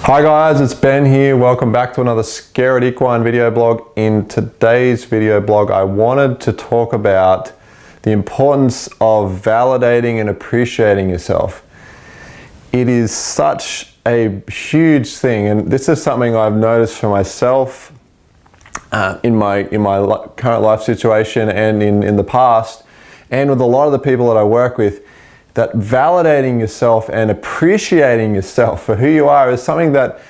Hi guys, it's Ben here. Welcome back to another Scared Equine video blog. In today's video blog, I wanted to talk about the importance of validating and appreciating yourself. It is such a huge thing, and this is something I've noticed for myself in my current life situation and in the past, and with a lot of the people that I work with, that validating yourself and appreciating yourself for who you are is something that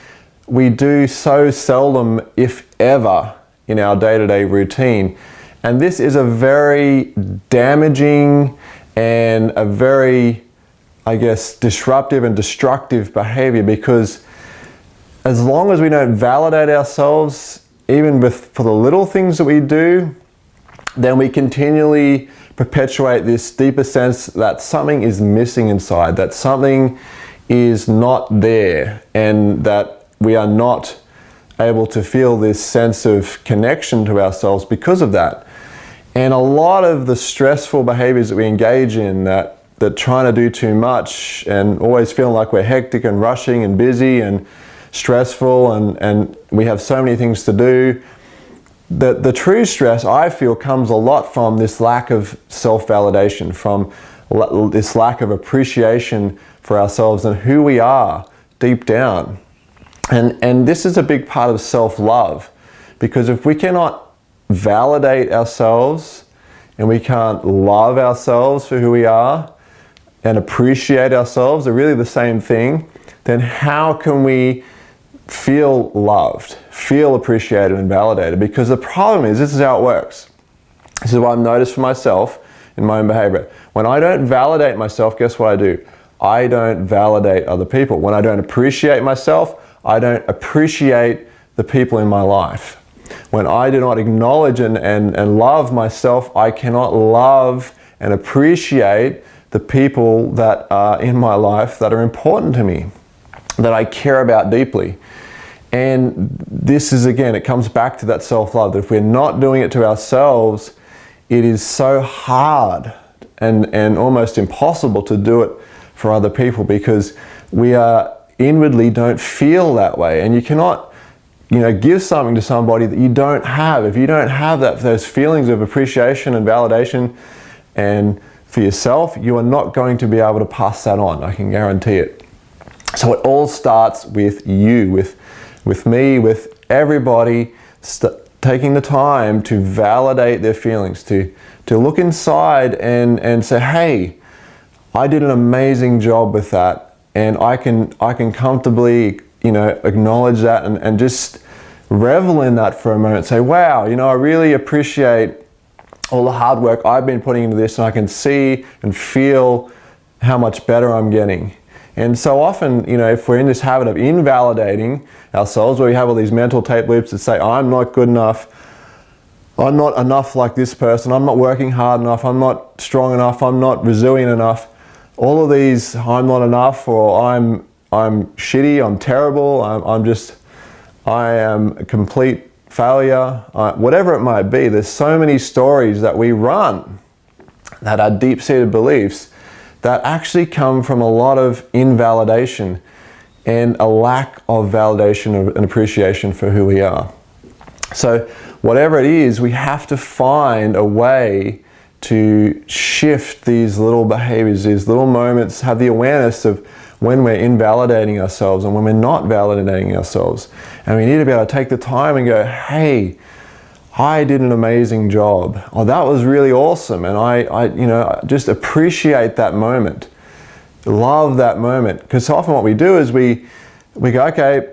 we do so seldom, if ever, in our day-to-day routine. And this is a very damaging and a very, I guess, disruptive and destructive behavior, because as long as we don't validate ourselves, even for the little things that we do, then we continually perpetuate this deeper sense that something is missing inside, that something is not there, and that we are not able to feel this sense of connection to ourselves because of that. And a lot of the stressful behaviors that we engage in, that trying to do too much and always feeling like we're hectic and rushing and busy and stressful and we have so many things to do, the true stress, I feel, comes a lot from this lack of self-validation, from this lack of appreciation for ourselves and who we are deep down. And this is a big part of self-love, because if we cannot validate ourselves and we can't love ourselves for who we are and appreciate ourselves, they're really the same thing, then how can we feel loved, feel appreciated and validated? Because the problem is, this is how it works. This is what I've noticed for myself in my own behavior. When I don't validate myself, guess what I do? I don't validate other people. When I don't appreciate myself, I don't appreciate the people in my life. When I do not acknowledge and love myself, I cannot love and appreciate the people that are in my life that are important to me, that I care about deeply. And this is, again, it comes back to that self-love, that if we're not doing it to ourselves, it is so hard and almost impossible to do it for other people, because we are inwardly don't feel that way. And you cannot, give something to somebody that you don't have. If you don't have those feelings of appreciation and validation and for yourself, you are not going to be able to pass that on. I can guarantee it. So it all starts with you, with me, with everybody taking the time to validate their feelings, to look inside and say, hey, I did an amazing job with that, and I can comfortably, acknowledge that and just revel in that for a moment. Say, wow, I really appreciate all the hard work I've been putting into this, and I can see and feel how much better I'm getting. And so often, if we're in this habit of invalidating ourselves, where we have all these mental tape loops that say, I'm not good enough, I'm not enough like this person, I'm not working hard enough, I'm not strong enough, I'm not resilient enough, all of these, I'm not enough, or I'm shitty, I'm terrible, I am a complete failure, whatever it might be. There's so many stories that we run that are deep-seated beliefs that actually come from a lot of invalidation and a lack of validation and appreciation for who we are. So whatever it is, we have to find a way to shift these little behaviors, these little moments, have the awareness of when we're invalidating ourselves and when we're not validating ourselves. And we need to be able to take the time and go, hey, I did an amazing job. Oh, that was really awesome. And I just appreciate that moment. Love that moment. Because often what we do is we go, okay,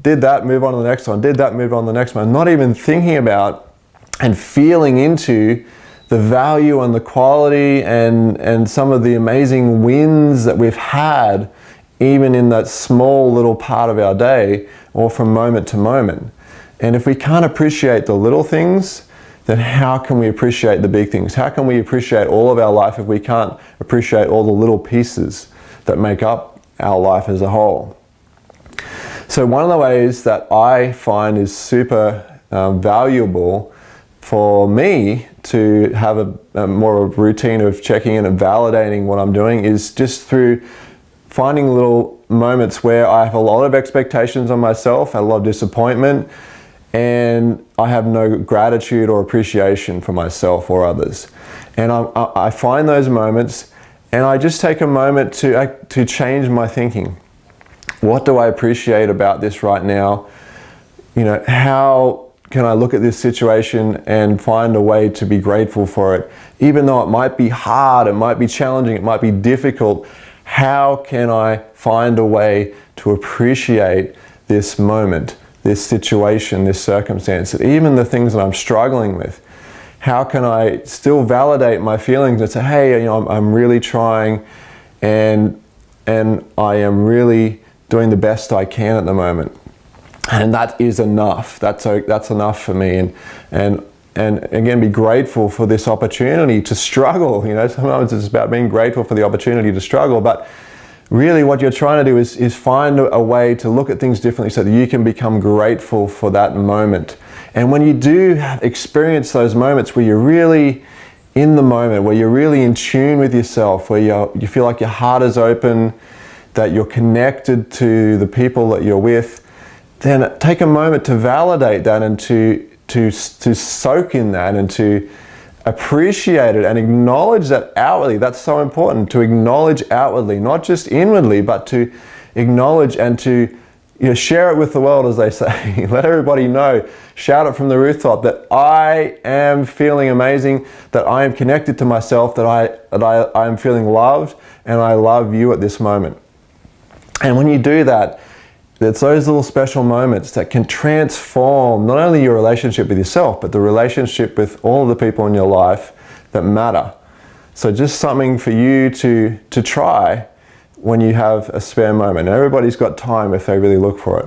did that, move on to the next one. Did that, move on to the next one. Not even thinking about and feeling into the value and the quality and some of the amazing wins that we've had, even in that small little part of our day or from moment to moment. And if we can't appreciate the little things, then how can we appreciate the big things? How can we appreciate all of our life if we can't appreciate all the little pieces that make up our life as a whole? So one of the ways that I find is super valuable for me to have a more of a routine of checking in and validating what I'm doing is just through finding little moments where I have a lot of expectations on myself, a lot of disappointment, and I have no gratitude or appreciation for myself or others. And I find those moments, and I just take a moment to change my thinking. What do I appreciate about this right now? You know, how can I look at this situation and find a way to be grateful for it? Even though it might be hard, it might be challenging, it might be difficult, how can I find a way to appreciate this moment, this situation, this circumstance, even the things that I'm struggling with? How can I still validate my feelings and say, hey, you know, I'm really trying, and I am really doing the best I can at the moment. And that is enough. That's enough for me. And again, be grateful for this opportunity to struggle. You know, sometimes it's about being grateful for the opportunity to struggle, but really what you're trying to do is find a way to look at things differently so that you can become grateful for that moment. And when you do experience those moments where you're really in the moment, where you're really in tune with yourself, where you feel like your heart is open, that you're connected to the people that you're with, then take a moment to validate that and to soak in that and to appreciate it and acknowledge that outwardly. That's so important, to acknowledge outwardly, not just inwardly, but to acknowledge and to, you know, share it with the world, as they say. Let everybody know, shout it from the rooftop that I am feeling amazing, that I am connected to myself, that I am feeling loved, and I love you at this moment. And when you do that, it's those little special moments that can transform not only your relationship with yourself, but the relationship with all of the people in your life that matter. So just something for you to try when you have a spare moment. And everybody's got time if they really look for it.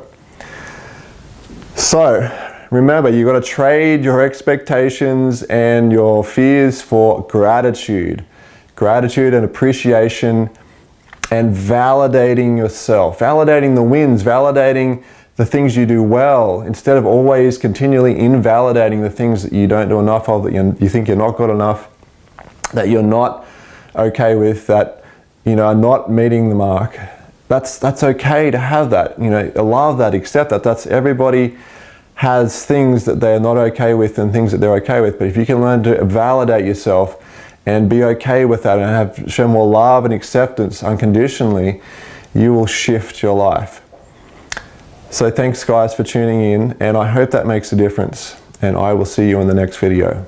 So remember, you've got to trade your expectations and your fears for gratitude. Gratitude and appreciation, and validating yourself, validating the wins, validating the things you do well, instead of always continually invalidating the things that you don't do enough of, that you think you're not good enough, that you're not okay with, that, you know, are not meeting the mark. That's okay to have that. You know, love that, accept that. That's, everybody has things that they're not okay with and things that they're okay with. But if you can learn to validate yourself and be okay with that and show more love and acceptance unconditionally, you will shift your life. So thanks guys for tuning in, and I hope that makes a difference, and I will see you in the next video.